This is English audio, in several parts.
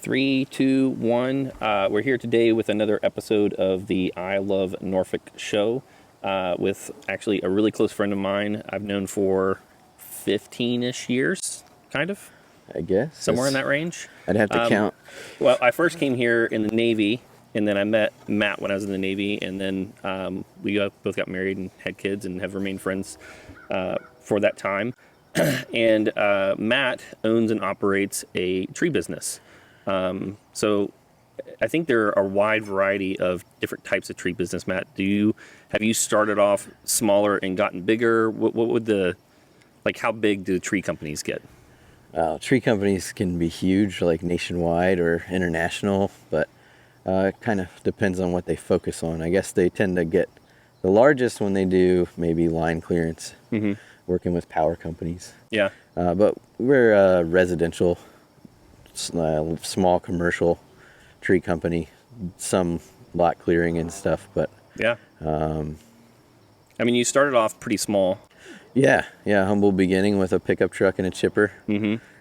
Three, two, one. We're here today with another episode of the I Love Norfolk show with actually a really close friend of mine I've known for 15-ish years, kind of. I guess. Somewhere in that range. I'd have to count. Well, I first came here in the Navy, and then I met Matt when I was in the Navy, and then we both got married and had kids and have remained friends for that time. And Matt owns and operates a tree business. So I think there are a wide variety of different types of tree business. Matt, have you started off smaller and gotten bigger? What would how big do tree companies get? Tree companies can be huge, like nationwide or international, but it kind of depends on what they focus on. I guess they tend to get the largest when they do maybe line clearance, working with power companies. Yeah. But we're a residential, small commercial tree company, some lot clearing and stuff, but yeah. I mean, you started off pretty small. Yeah, humble beginning with a pickup truck and a chipper.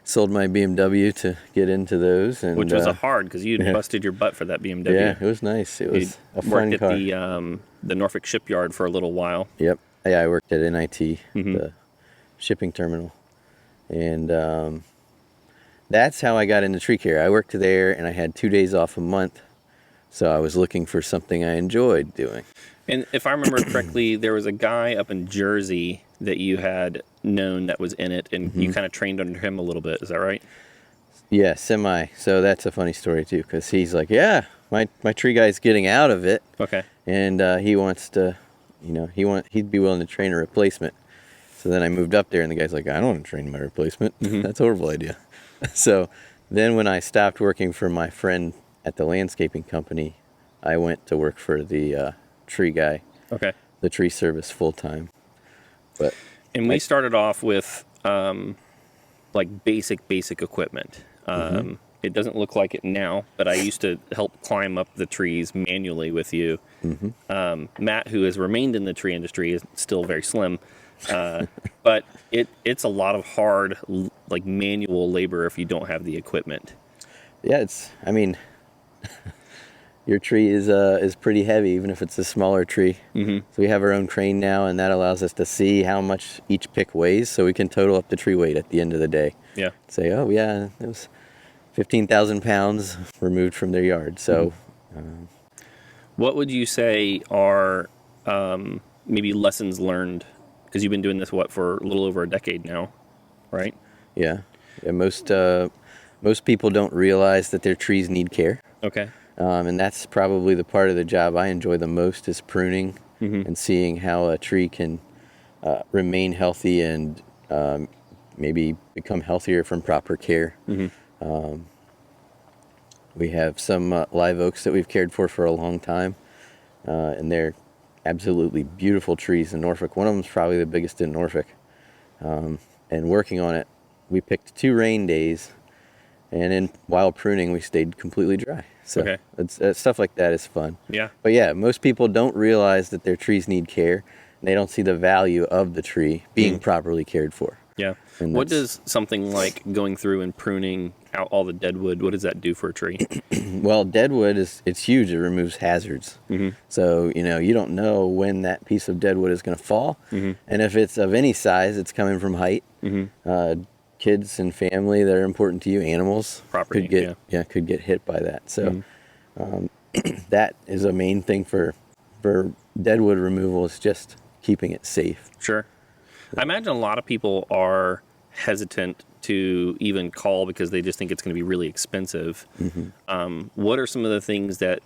Sold my BMW to get into those, and which was hard because you busted your butt for that BMW. Yeah, it was nice. It was a fun car. Worked at the Norfolk shipyard for a little while. Yep. Yeah, I worked at NIT, the shipping terminal, and that's how I got into tree care. I worked there, and I had 2 days off a month, so I was looking for something I enjoyed doing. And if I remember correctly, there was a guy up in Jersey that you had known that was in it, and you kind of trained under him a little bit. Is that right? Yeah, semi. So that's a funny story too, because he's like, yeah, my tree guy's getting out of it. Okay. And he wants to, he'd be willing to train a replacement. So then I moved up there, and the guy's like, I don't want to train my replacement. That's a horrible idea. So then when I stopped working for my friend at the landscaping company, I went to work for the tree guy. Okay. The tree service full time. And we started off with basic equipment. It doesn't look like it now, but I used to help climb up the trees manually with you. Matt, who has remained in the tree industry, is still very slim, but it's a lot of hard manual labor if you don't have the equipment. Yeah, your tree is pretty heavy, even if it's a smaller tree. So we have our own crane now, and that allows us to see how much each pick weighs, so we can total up the tree weight at the end of the day. Yeah. Say, oh yeah, it was 15,000 pounds removed from their yard. So, what would you say are maybe lessons learned? Because you've been doing this for a little over a decade now, right? Yeah. Most people don't realize that their trees need care. Okay. And that's probably the part of the job I enjoy the most, is pruning and seeing how a tree can remain healthy and maybe become healthier from proper care. We have some live oaks that we've cared for a long time, and they're absolutely beautiful trees in Norfolk. One of them is probably the biggest in Norfolk. And working on it, we picked 2 rain days, and while pruning, we stayed completely dry. So it's stuff like that is fun. Yeah. But yeah, most people don't realize that their trees need care, and they don't see the value of the tree being properly cared for. Yeah. And what does something like going through and pruning out all the dead wood, what does that do for a tree? Well, dead wood it's huge. It removes hazards. So, you don't know when that piece of dead wood is going to fall. And if it's of any size, it's coming from height. Kids and family that are important to you, animals, property, could get hit by that. So that is a main thing for deadwood removal, is just keeping it safe. Sure. I imagine a lot of people are hesitant to even call because they just think it's going to be really expensive. What are some of the things that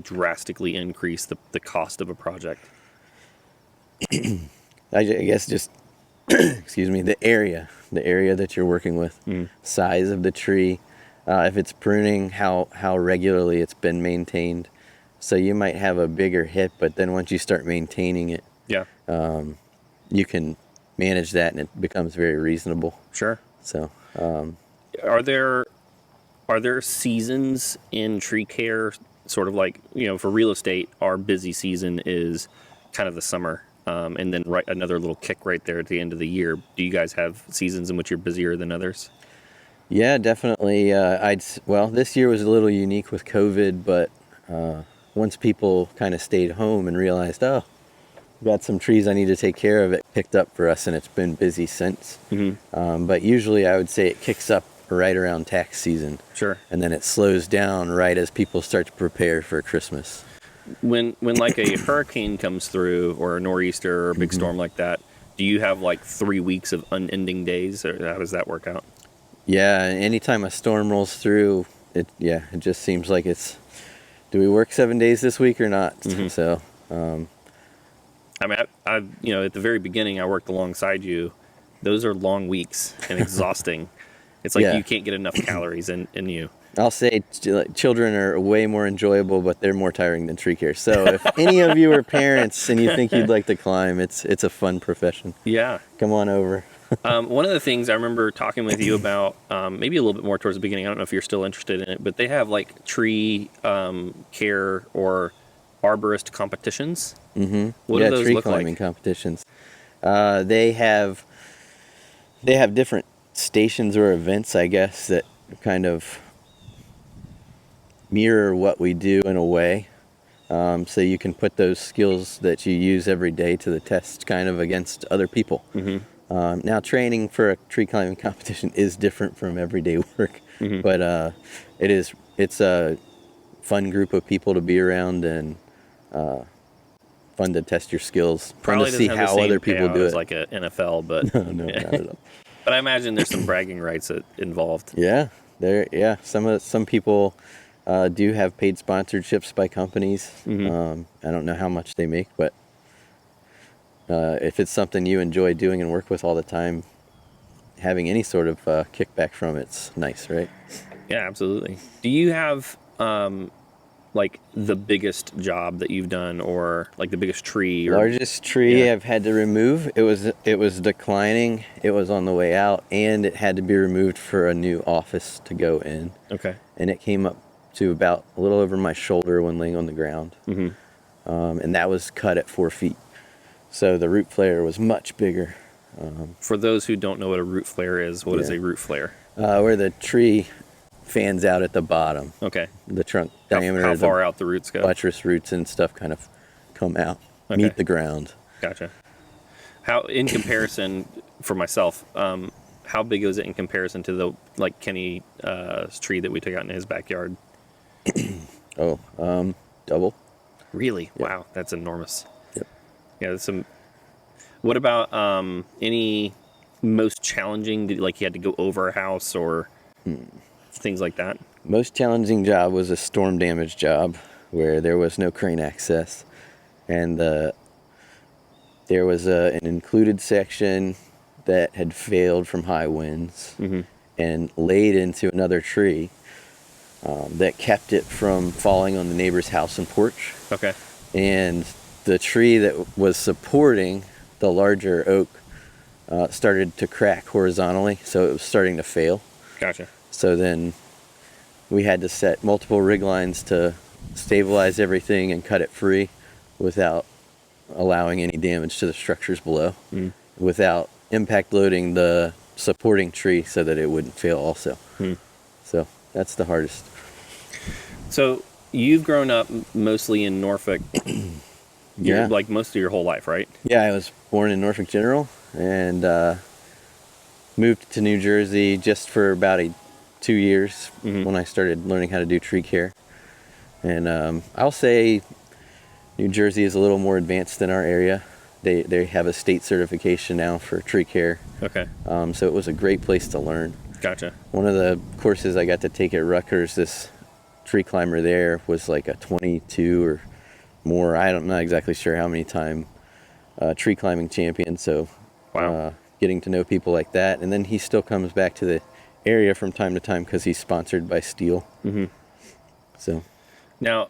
drastically increase the cost of a project? I guess just the area that you're working with, size of the tree, if it's pruning, how regularly it's been maintained. So you might have a bigger hit, but then once you start maintaining it, you can manage that, and it becomes very reasonable. Sure. So, are there seasons in tree care? Sort of for real estate, our busy season is kind of the summer. And then another little kick right there at the end of the year. Do you guys have seasons in which you're busier than others? Yeah, definitely. Well, this year was a little unique with COVID, but once people kind of stayed home and realized, oh, got some trees I need to take care of, it picked up for us, and it's been busy since. But usually I would say it kicks up right around tax season. Sure. And then it slows down right as people start to prepare for Christmas. When like a hurricane comes through or a nor'easter or a big storm like that, do you have like 3 weeks of unending days, or how does that work out? Yeah, anytime a storm rolls through, it just seems like it's, do we work 7 days this week or not? So, I mean, at the very beginning, I worked alongside you. Those are long weeks and exhausting. It's like Yeah. you can't get enough calories in you. I'll say children are way more enjoyable, but they're more tiring than tree care. So if any of you are parents and you think you'd like to climb, it's a fun profession. Yeah. Come on over. One of the things I remember talking with you about, maybe a little bit more towards the beginning, I don't know if you're still interested in it, but they have like tree care or arborist competitions. What do those tree look climbing like? competitions. They have different stations or events, I guess, that kind of mirror what we do in a way. So you can put those skills that you use every day to the test kind of against other people. Now, training for a tree climbing competition is different from everyday work, but it's a fun group of people to be around, and fun to test your skills. Probably fun to see doesn't have the how same other people payout do as it. like a NFL, but No, not at all. but I imagine there's some bragging rights involved. Yeah, some people do have paid sponsorships by companies. I don't know how much they make, but if it's something you enjoy doing and work with all the time, having any sort of kickback from it's nice, right? Yeah, absolutely. Do you have like the biggest job that you've done, or like the biggest tree? Or Largest tree Yeah. I've had to remove. It was declining. It was on the way out, and it had to be removed for a new office to go in. Okay. And it came up to about a little over my shoulder when laying on the ground. And that was cut at 4 feet. So the root flare was much bigger. For those who don't know what a root flare is, what is Yeah. a root flare? Where the tree fans out at the bottom. Okay. The trunk How diameter of far the out the roots go? buttress roots and stuff kind of come out, Okay. meet the ground. Gotcha. How, in comparison, for myself, how big was it in comparison to the like Kenny's tree that we took out in his backyard? Double. Really? Yeah. Wow, that's enormous. Yep. Yeah, that's some. What about any most challenging? Like you had to go over a house or things like that? Most challenging job was a storm damage job where there was no crane access, and there was an included section that had failed from high winds and laid into another tree that kept it from falling on the neighbor's house and porch. Okay. And the tree that was supporting the larger oak started to crack horizontally, so it was starting to fail. Gotcha. So then we had to set multiple rig lines to stabilize everything and cut it free without allowing any damage to the structures below, without impact loading the supporting tree so that it wouldn't fail also. So that's the hardest. So you've grown up mostly in Norfolk, Yeah. like most of your whole life, right? Yeah, I was born in Norfolk General and moved to New Jersey just for about 2 years when I started learning how to do tree care. And I'll say New Jersey is a little more advanced than our area. They have a state certification now for tree care. Okay. So it was a great place to learn. Gotcha. One of the courses I got to take at Rutgers, this tree climber there was like a 22 or more. I'm not exactly sure how many time tree climbing champion. So Wow. getting to know people like that. And then he still comes back to the area from time to time because he's sponsored by Steel. So Now,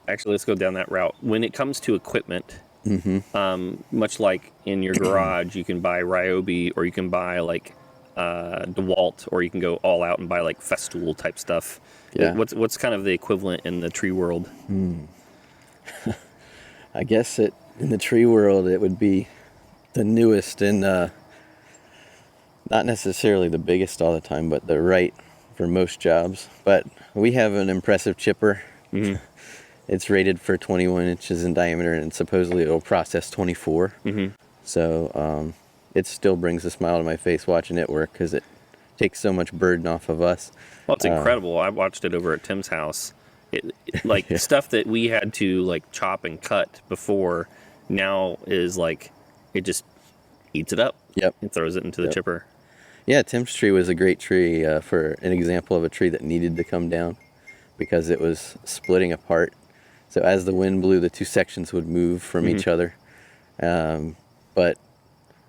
actually, let's go down that route. When it comes to equipment, much like in your garage, you can buy Ryobi, or you can buy like DeWalt, or you can go all out and buy like Festool type stuff. Yeah. What's kind of the equivalent in the tree world? I guess in the tree world, it would be the newest and the not necessarily the biggest all the time, but the right for most jobs. But we have an impressive chipper. Mm-hmm. It's rated for 21 inches in diameter, and supposedly it'll process 24. Mm-hmm. So it still brings a smile to my face watching it work, because it takes so much burden off of us. Well, it's incredible. I watched it over at Tim's house. Like Yeah. stuff that we had to like chop and cut before, now is like it just eats it up. Yep. And throws it into the chipper. Yeah, Tim's tree was a great tree for an example of a tree that needed to come down, because it was splitting apart. So as the wind blew, the two sections would move from each other. But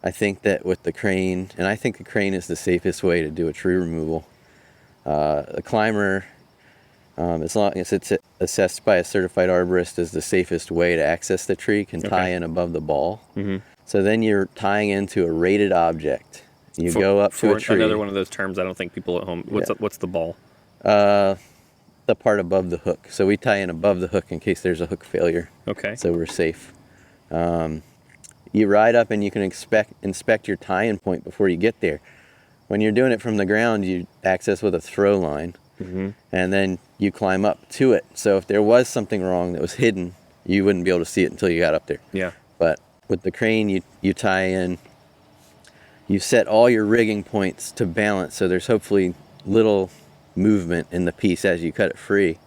I think that with the crane, and I think the crane is the safest way to do a tree removal. The climber, as long as it's assessed by a certified arborist as the safest way to access the tree, can tie in above the ball. So then you're tying into a rated object. You go up to a tree. Another one of those terms I don't think people at home. What's the ball? The part above the hook. So we tie in above the hook in case there's a hook failure. Okay. So we're safe. You ride up and you can inspect your tie-in point before you get there. When you're doing it from the ground, you access with a throw line, and then you climb up to it. So if there was something wrong that was hidden, you wouldn't be able to see it until you got up there. Yeah. But with the crane, you tie in. You set all your rigging points to balance, so there's hopefully little movement in the piece as you cut it free.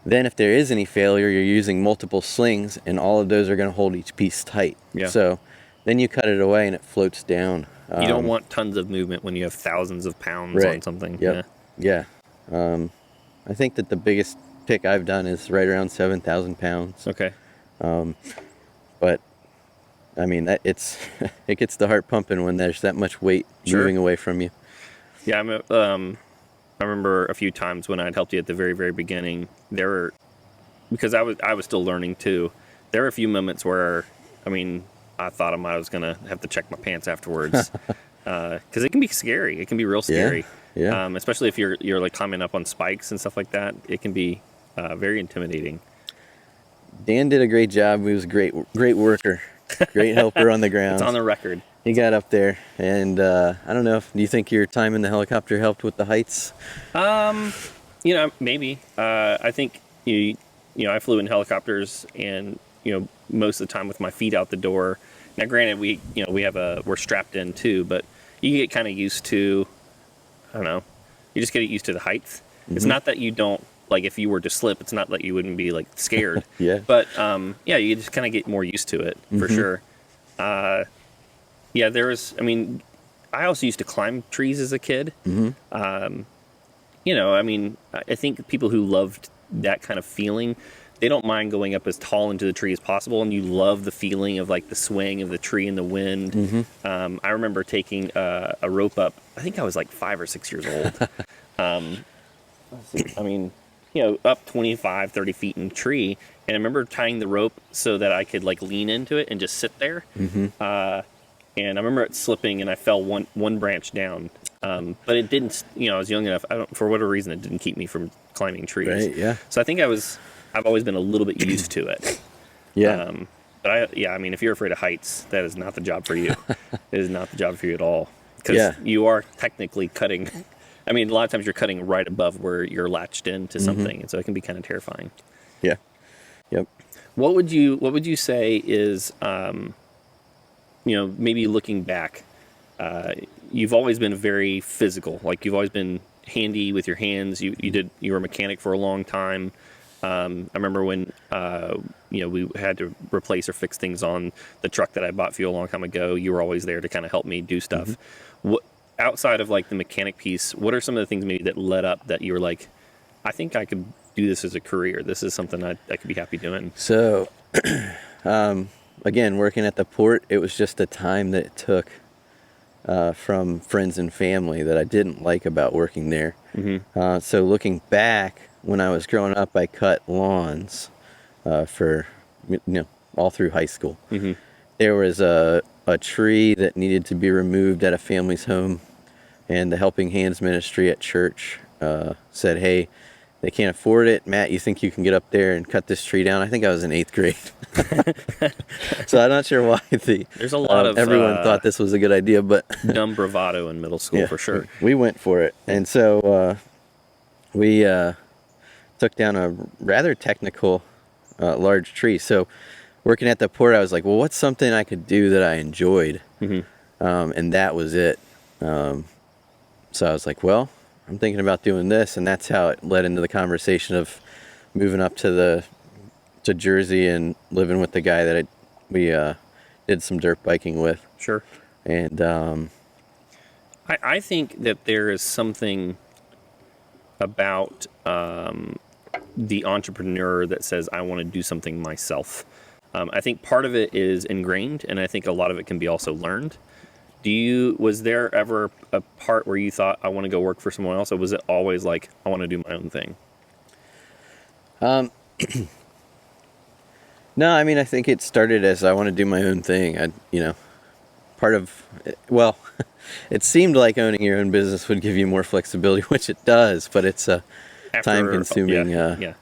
Then if there is any failure, you're using multiple slings, and all of those are going to hold each piece tight. Yeah. So then you cut it away and it floats down. You don't want tons of movement when you have thousands of pounds on something. Yep. Yeah. I think that the biggest pick I've done is right around 7,000 pounds. Okay. But I mean, it gets the heart pumping when there's that much weight moving away from you. Yeah, I remember a few times when I'd helped you at the very, very beginning. Because I was still learning too. There were a few moments where, I mean, I thought I was gonna have to check my pants afterwards, because it can be scary. It can be real scary. Yeah. Especially if you're like climbing up on spikes and stuff like that. It can be very intimidating. Dan did a great job. He was a great worker, great helper on the ground. It's on the record. He got up there, and I don't know. Do you think your time in the helicopter helped with the heights? Maybe. I think I flew in helicopters, and most of the time with my feet out the door. Now, granted, we're strapped in too, but you get kind of used to. I don't know. You just get used to the heights. It's not that you don't like. If you were to slip, it's not that you wouldn't be like scared. Yeah. But you just kind of get more used to it for sure. There was. I mean, I also used to climb trees as a kid. I think people who loved that kind of feeling, they don't mind going up as tall into the tree as possible, and you love the feeling of like the swing of the tree in the wind. I remember taking a rope up. I think I was like 5 or 6 years old. Up 25, 30 feet in the tree, and I remember tying the rope so that I could like lean into it and just sit there. And I remember it slipping, and I fell one branch down. But it didn't. I was young enough. For whatever reason, it didn't keep me from climbing trees. Right. Yeah. So I think I've always been a little bit used to it. Yeah. But if you're afraid of heights, that is not the job for you. It is not the job for you at all, because you are technically cutting. I mean, a lot of times you're cutting right above where you're latched into something, and so it can be kind of terrifying. Yeah. Yep. What would you say is, maybe looking back, you've always been very physical. Like you've always been handy with your hands. You were a mechanic for a long time. I remember when we had to replace or fix things on the truck that I bought for you a long time ago. You were always there to kind of help me do stuff. What, outside of like the mechanic piece, what are some of the things maybe that led up that you were like, I think I could do this as a career. This is something I could be happy doing. So, again, working at the port, it was just the time that it took from friends and family that I didn't like about working there. So looking back, when I was growing up, I cut lawns for all through high school. There was a tree that needed to be removed at a family's home, and the Helping Hands ministry at church said, "Hey, they can't afford it. Matt, you think you can get up there and cut this tree down?" I think I was in 8th grade. So I'm not sure why There's a lot of everyone thought this was a good idea, but dumb bravado in middle school for sure. we went for it. And so we took down a rather technical large tree. So working at the port, I was like, well, what's something I could do that I enjoyed? And that was it. So I was like, well, I'm thinking about doing this, and that's how it led into the conversation of moving up to Jersey and living with the guy that we did some dirt biking with. Sure. And I think that there is something about the entrepreneur that says, I want to do something myself. I think part of it is ingrained, and I think a lot of it can be also learned. Was there ever a part where you thought, I want to go work for someone else, or was it always like, I want to do my own thing? No, I mean, I think it started as I want to do my own thing. It seemed like owning your own business would give you more flexibility, which it does, but it's time-consuming. Yeah.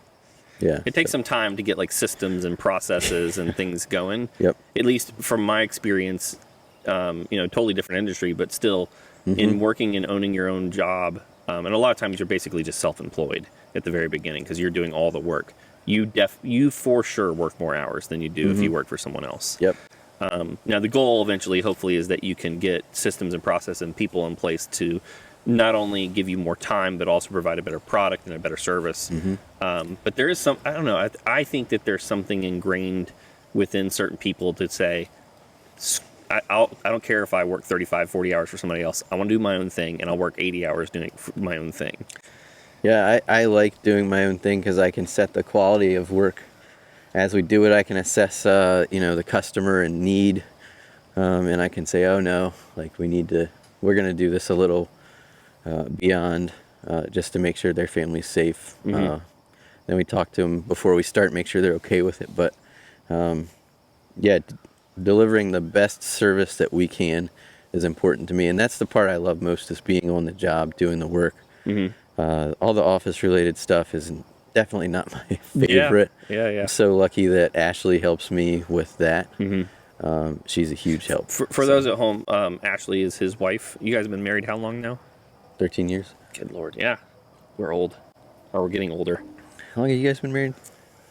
It takes some time to get like systems and processes and things going. Yep. At least from my experience, totally different industry, but still in working and owning your own job. And a lot of times you're basically just self-employed at the very beginning because you're doing all the work. You for sure work more hours than you do if you work for someone else. Yep. Now the goal eventually, hopefully, is that you can get systems and process and people in place to not only give you more time, but also provide a better product and a better service. But there is I don't know, I think that there's something ingrained within certain people to say, I don't care if I work 35, 40 hours for somebody else. I want to do my own thing, and I'll work 80 hours doing my own thing. Yeah, I like doing my own thing because I can set the quality of work. As we do it, I can assess, the customer and need, and I can say, oh no, like we're going to do this a little beyond, just to make sure their family's safe. Then we talk to them before we start, make sure they're okay with it. But delivering the best service that we can is important to me, and that's the part I love most, is being on the job, doing the work. All the office-related stuff is definitely not my favorite. Yeah. I'm so lucky that Ashley helps me with that. She's a huge help. For those at home, Ashley is his wife. You guys have been married how long now? 13 years. Good Lord, yeah. We're old. Or we're getting older. How long have you guys been married?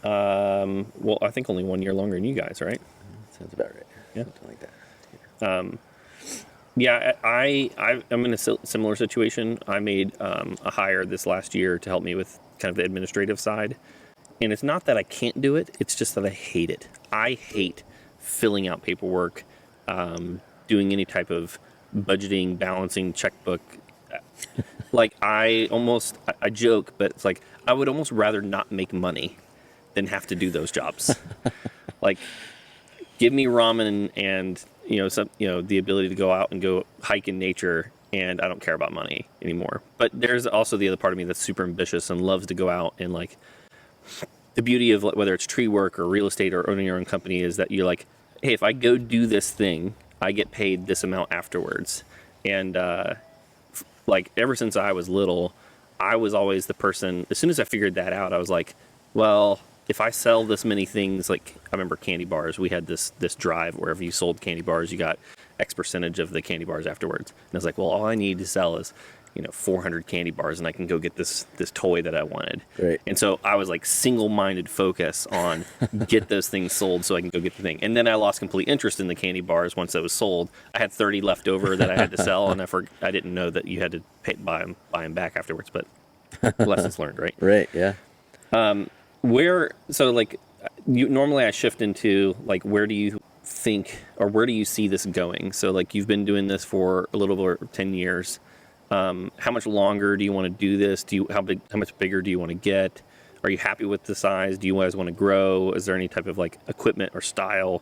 Well, I think only 1 year longer than you guys, right? Sounds about right. Yeah. Something like that. I'm in a similar situation. I made a hire this last year to help me with kind of the administrative side. And it's not that I can't do it, it's just that I hate it. I hate filling out paperwork, doing any type of budgeting, balancing, checkbook. Like I joke, but it's like I would almost rather not make money than have to do those jobs. Like, give me ramen and the ability to go out and go hike in nature, and I don't care about money anymore. But there's also the other part of me that's super ambitious and loves to go out and, like, the beauty of whether it's tree work or real estate or owning your own company is that you're like, hey, if I go do this thing, I get paid this amount afterwards. And like ever since I was little, I was always the person. As soon as I figured that out, I was like, well, if I sell this many things, like I remember candy bars, we had this drive where if you sold candy bars, you got X percentage of the candy bars afterwards. And I was like, well, all I need to sell is 400 candy bars, and I can go get this toy that I wanted. Right. And so I was like single-minded focus on get those things sold so I can go get the thing. And then I lost complete interest in the candy bars once it was sold. I had 30 left over that I had to sell, and I didn't know that you had to buy them back afterwards. But lessons learned, right? Right. Yeah. Normally I shift into like, where do you think, or where do you see this going? So like, you've been doing this for a little over 10 years. How much longer do you want to do this? How much bigger do you want to get? Are you happy with the size? Do you guys want to grow? Is there any type of like equipment or style,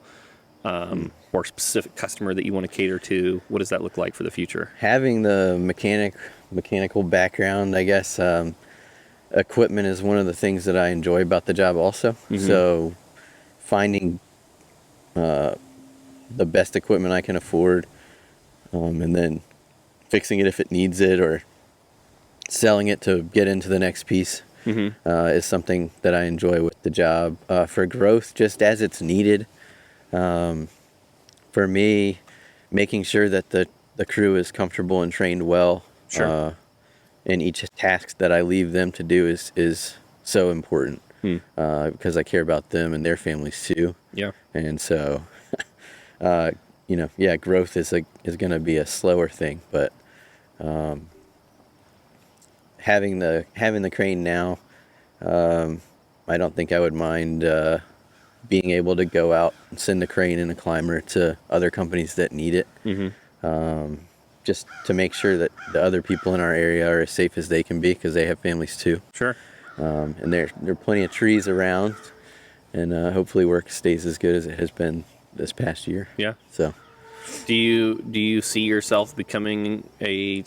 or specific customer that you want to cater to? What does that look like for the future? Having the mechanical background, I guess, equipment is one of the things that I enjoy about the job also. Mm-hmm. So finding the best equipment I can afford, and then fixing it if it needs it, or selling it to get into the next piece. is something that I enjoy with the job. For growth, just as it's needed. For me, making sure that the crew is comfortable and trained well. Sure. In each task that I leave them to do is so important. Because I care about them and their families too. Yeah. And so, yeah, growth is going to be a slower thing, but having the crane now, I don't think I would mind being able to go out and send a crane and a climber to other companies that need it. Just to make sure that the other people in our area are as safe as they can be, because they have families too. Sure. And there are plenty of trees around, and hopefully work stays as good as it has been this past year. Yeah. So, Do you see yourself becoming an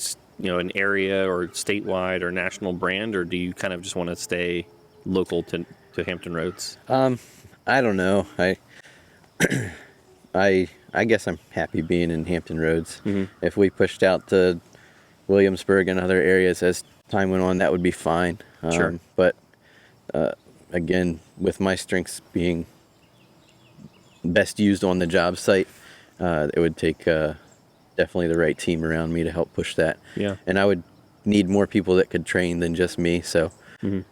area or statewide or national brand, or do you kind of just want to stay local to Hampton Roads? I don't know. I guess I'm happy being in Hampton Roads. If we pushed out to Williamsburg and other areas as time went on, that would be fine. Sure. But again, with my strengths being best used on the job site, it would take definitely the right team around me to help push that. Yeah. And I would need more people that could train than just me. So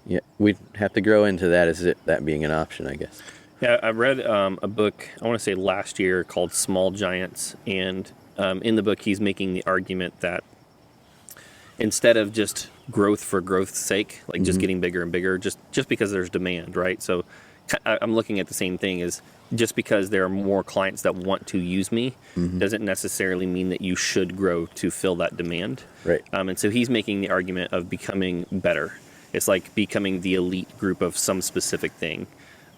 yeah, we'd have to grow into that as that being an option, I guess. Yeah, I read a book, I want to say last year, called Small Giants. And in the book, he's making the argument that instead of just growth for growth's sake, like just getting bigger and bigger, just because there's demand, right? So I'm looking at the same thing as just because there are more clients that want to use me doesn't necessarily mean that you should grow to fill that demand. Right. And so he's making the argument of becoming better. It's like becoming the elite group of some specific thing.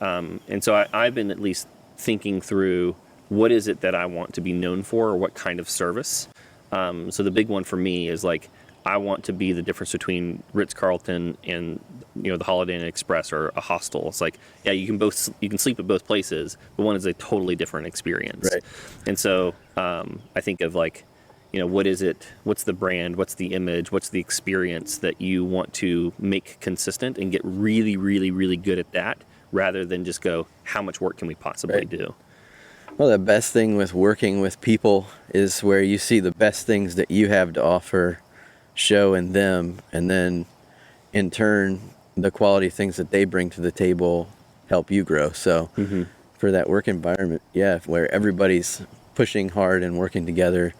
And so I've been at least thinking through what is it that I want to be known for, or what kind of service. So the big one for me is like, I want to be the difference between Ritz-Carlton and the Holiday Inn Express or a hostel. It's like, yeah, you can sleep at both places, but one is a totally different experience. Right. And so I think of like, what is it? What's the brand? What's the image? What's the experience that you want to make consistent and get really, really, really good at that, rather than just go, how much work can we possibly do? Well, the best thing with working with people is where you see the best things that you have to offer show in them, and then in turn the quality things that they bring to the table help you grow. So for that work environment, yeah, where everybody's pushing hard and working together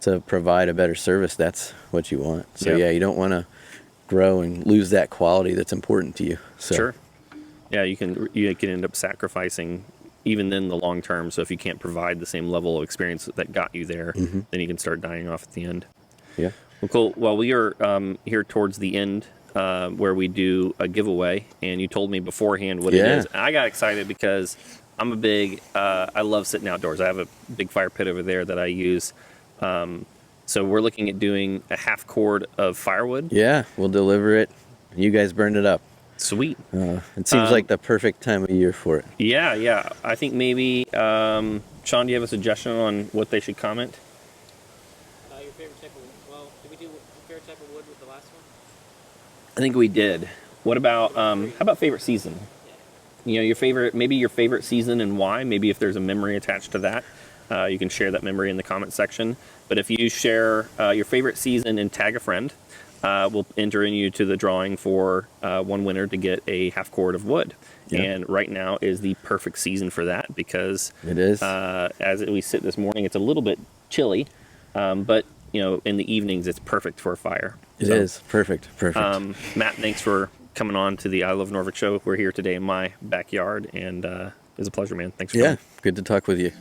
to provide a better service, that's what you want. So yeah, you don't want to grow and lose that quality that's important to you. So Sure. Yeah, you can end up sacrificing even then the long term. So if you can't provide the same level of experience that got you there, then you can start dying off at the end. Yeah. Well, cool. Well, we are here towards the end where we do a giveaway, and you told me beforehand what it is. And I got excited because I'm I love sitting outdoors. I have a big fire pit over there that I use. So we're looking at doing a half cord of firewood. Yeah, we'll deliver it. You guys burned it up. Sweet. It seems like the perfect time of year for it. Yeah. I think maybe, Sean, do you have a suggestion on what they should comment? Your favorite type of, did we do your favorite type of wood with the last one? I think we did. What about, how about favorite season? Yeah. Your favorite season and why. Maybe if there's a memory attached to that, you can share that memory in the comment section. But if you share your favorite season and tag a friend, we'll enter you to the drawing for one winner to get a half cord of wood. Yeah. And right now is the perfect season for that, because it is. As we sit this morning, it's a little bit chilly, but in the evenings it's perfect for a fire. It is perfect. Matt, thanks for coming on to the I Love Norfolk show. We're here today in my backyard, and it was a pleasure, man. Thanks for coming. Good to talk with you.